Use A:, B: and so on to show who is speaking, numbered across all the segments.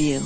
A: you.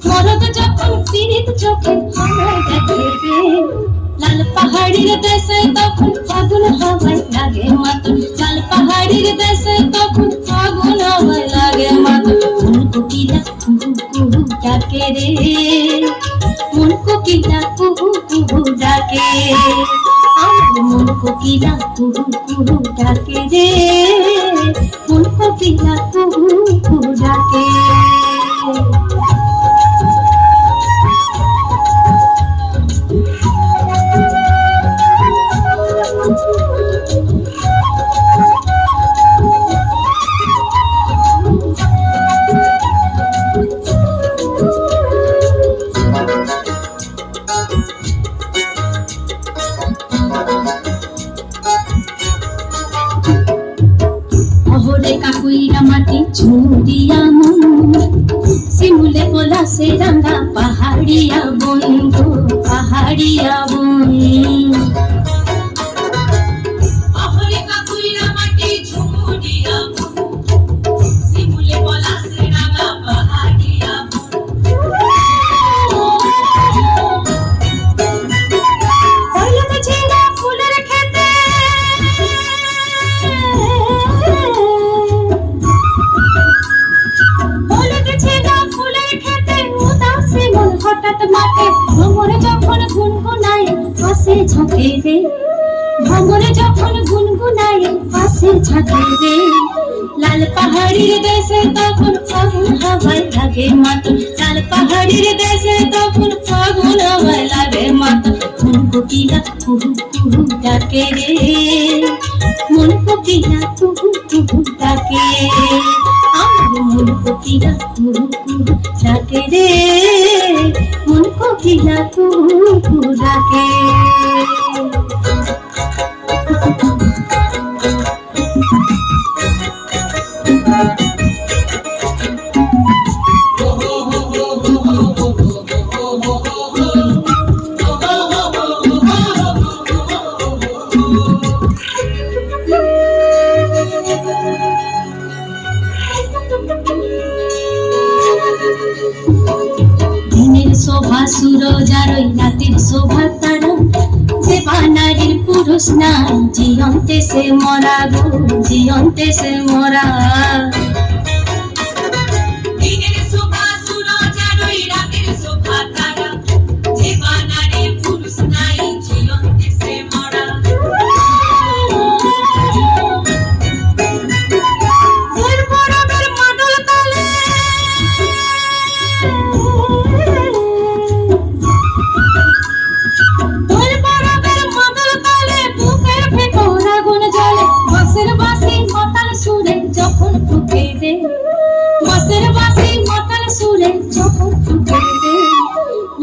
B: মরদ যখন পীড়িত চোখে আমায় দেখে রে, লাল পাহাড়ির দেশে তখন ফাগুন হাওয়ায় লাগে মাতন, লাল পাহাড়ির দেশে তখন ফাগুন হাওয়ায় লাগে মাতন। মন কোকিলা কুহু কুহু ডাকে রে, মন কোকিলা কুহু কুহু ডাকে, আমার মন কোকিলা কুহু কুহু ডাকে রে, মন কোকিলা কুহু কুহু ডাকে। অহরে কাকুইরা মাটি ঝুড়িয়া মন, শিমুলে পলাশে রাঙা পাহাড়িয়া বন গো পাহাড়িয়া বন। অহরে কাকুইরা মাটি ঝুড়িয়া মন, শিমুলে পলাশে রাঙা পাহাড়িয়া বন। পয়লাতে ঝিঙা ফুলের খেতে, হঠাৎ মাঠে ভ্রমরে যখন গুনগুনায় পাশে ঝাঁকে রে, ভ্রমরে যখন গুনগুনায় পাশে ঝাঁকে রে, লাল পাহাড়ির দেশে তখন ফাগুন হাওয়ায় লাগে মাতন, লাল পাহাড়ির দেশে তখন ফাগুন হাওয়ায় লাগে মাতন। মন কোকিলা কুহু কুহু ডাকে রে, মন কোকিলা কুহু কুহু ডাকে, আমার মন কোকিলা কুহু কুহু ডাকে রে, মন কোকিলা কুহু কুহু ডাকে। দিনের শোভা সুরজ আর ওই রাতের শোভা তারা, দেবা নারীর পুরুষ নাই, জিয়ন্তে সে মরা গো জিয়ন্তে সে মরা। দিনের শোভা সুরজ আর ওই রাতের শোভা তারা, দেবা নারীর পুরুষ নাই, জিয়ন্তে সে মরা।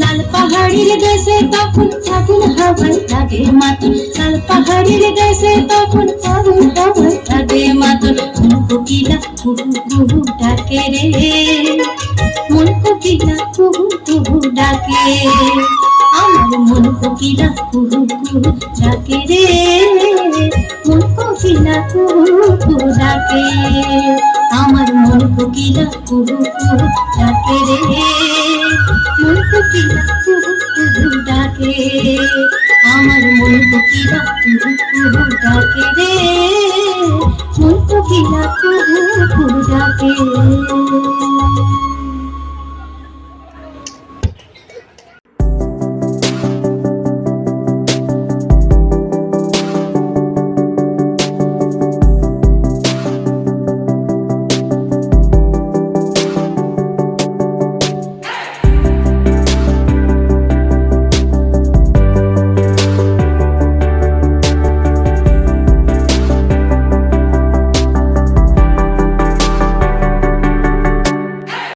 B: লাল পাহাড়ির দেশে তখন ফাগুন হাওয়ায় লাগে মাতন, লাল পাহাড়ির দেশে তখন ফাগুন হাওয়ায় লাগে মাতন। মন কোকিলা কুহু কুহু ডাকে রে, মন কোকিলা কুহু কুহু ডাকে, আমার মন কোকিলা কুহু কুহু ডাকে রে, মন কোকিলা কুহু কুহু ডাকে, আমার মন কোকিলা কুহু কুহু ডাকে রে, মন কোকিলা কুহু কুহু ডাকে, আমার মন কোকিলা কুহু কুহু ডাকে রে, মন কোকিলা কুহু কুকুর ডাকে।